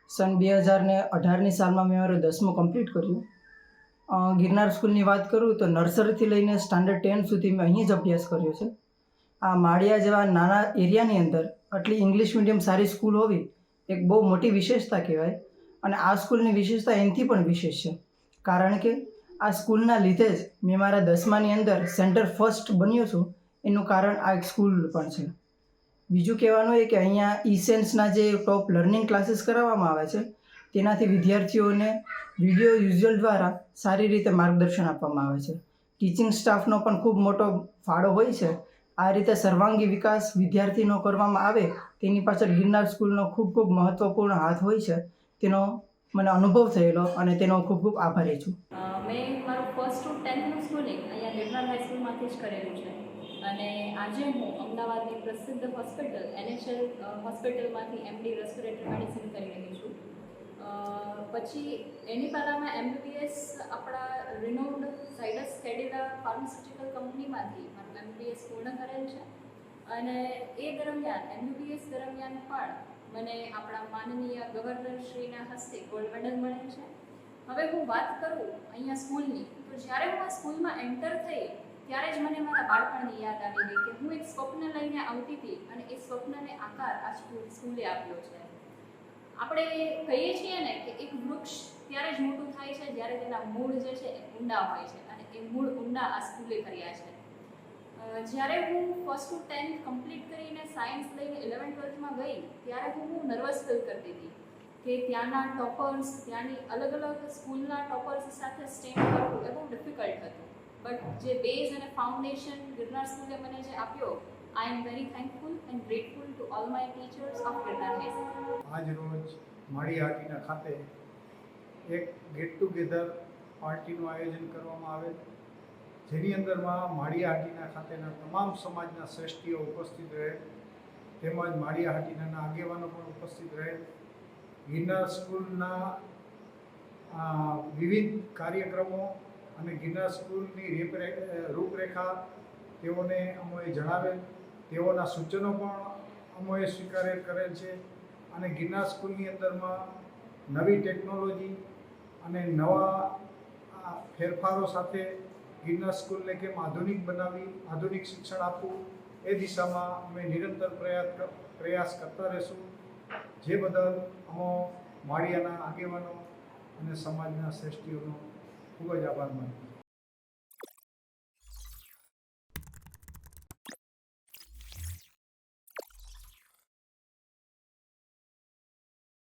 સન 2018ની સાલમાં મેં મારું 10મું કમ્પ્લીટ કર્યું। ગિરનાર સ્કૂલની વાત કરું તો નર્સરીથી લઈને સ્ટાન્ડર્ડ 10 સુધી મેં અહીં જ અભ્યાસ કર્યો છે। આ માળિયા જેવા નાના એરિયાની અંદર આટલી ઇંગ્લિશ મીડિયમ સારી સ્કૂલ હોવી એક બહુ મોટી વિશેષતા કહેવાય। અને આ સ્કૂલની વિશેષતા એનાથી પણ વિશેષ છે, કારણ કે આ સ્કૂલના લીધે જ મેં મારા 10માની અંદર સેન્ટર ફર્સ્ટ બન્યો છું। એનું કારણ આ એક સ્કૂલ પણ છે। બીજું કહેવાનું એ કે અહીંયા ઈ-સેન્સના જે ટોપ લર્નિંગ ક્લાસીસ કરાવવામાં આવે છે તેનાથી વિદ્યાર્થીઓને વિડીયો યુઝ્યુઅલ દ્વારા સારી રીતે માર્ગદર્શન આપવામાં આવે છે। ટીચિંગ સ્ટાફનો પણ ખૂબ મોટો ફાળો હોય છે। આ રીતે સર્વાંગી વિકાસ વિદ્યાર્થીનો કરવામાં આવે તેની પાછળ ગિરનાર સ્કૂલનો ખૂબ મહત્ત્વપૂર્ણ હાથ હોય છે। તેનો મને અનુભવ થયેલો અને તેનો ખૂબ આભારી છું। મેં મારું ફર્સ્ટ ટુ 10થનું સ્કૂલિંગ અહીંયા ગિરનાર હાઈસ્કૂલમાંથી જ કરેલું છે અને આજે હું અમદાવાદની પ્રસિદ્ધ હોસ્પિટલ NHL હોસ્પિટલમાંથી MD રેસ્પિરેટરી મેડિસિન કરી રહી છું। પછી એની પહેલાં MBBS આપણા રિનોન્ડ ઝાયડસ કેડિલા ફાર્માસ્યુટિકલ કંપનીમાંથી મારું MBBS પૂર્ણ કરેલ છે અને એ દરમિયાન MBBS દરમિયાન પણ મને આપણા માનનીય ગવર્નરશ્રીના હસ્તે ગોલ્ડ મેડલ મળેલ છે। હવે હું વાત કરું અહીંયા સ્કૂલની, તો જ્યારે હું આ સ્કૂલમાં એન્ટર થઈ ત્યારે જ મને મારા બાળપણની યાદ આવી ગઈ કે હું એક સ્વપ્ન લઈને આવતી હતી અને એ સ્વપ્નને આકાર આ સ્કૂલે આપ્યો છે। આપણે કહીએ છીએ ને કે એક વૃક્ષ ત્યારે જ મોટું થાય છે જ્યારે તેના મૂળ જે છે એ ઊંડા હોય છે અને એ મૂળ ઊંડા આ સ્કૂલે કર્યા છે। જ્યારે હું ફર્સ્ટ ટુ 10th કમ્પ્લીટ કરીને સાયન્સ લઈને 11th-12thમાં ગઈ ત્યારે હું નર્વસ ફીલ કરતી હતી કે ત્યાંના ટોપર્સ, ત્યાંની અલગ અલગ સ્કૂલના ટોપર્સ સાથે સ્ટેન્ડ કરવું એ બહુ ડિફિકલ્ટ હતું, બટ જે બેઝ અને ફાઉન્ડેશન ગિરનાર સ્કૂલે મને જે આપ્યો, I am very thankful and grateful to all my teachers of Girnar high school. આજ રોજ માળિયાહાટીના ખાતે એક ગેટ ટુગેધર પાર્ટીનું આયોજન કરવામાં આવેલ, જેની અંદરમાં માળિયાહાટીના ખાતેના તમામ સમાજના શ્રેષ્ઠીઓ ઉપસ્થિત રહેલ, તેમજ માળિયાહાટીના આગેવાનો પણ ઉપસ્થિત રહેલ। ગિરનાર સ્કૂલના વિવિધ કાર્યક્રમો અને ગિરનાર સ્કૂલની રૂપરેખા તેઓને અમોએ જણાવેલ, તેઓના સૂચનો પણ અમોએ સ્વીકાર કરેલ છે અને ગિરનાર સ્કૂલની અંદરમાં નવી ટેકનોલોજી અને નવા ફેરફારો સાથે ગિરનાર સ્કૂલને કેમ આધુનિક બનાવી, આધુનિક શિક્ષણ આપવું એ દિશામાં અમે નિરંતર પ્રયાસ કરતા રહીશું। જે બદલ અમો માળિયાના આગેવાનો અને સમાજના શ્રેષ્ઠીઓનો ખૂબ જ આભાર માનું।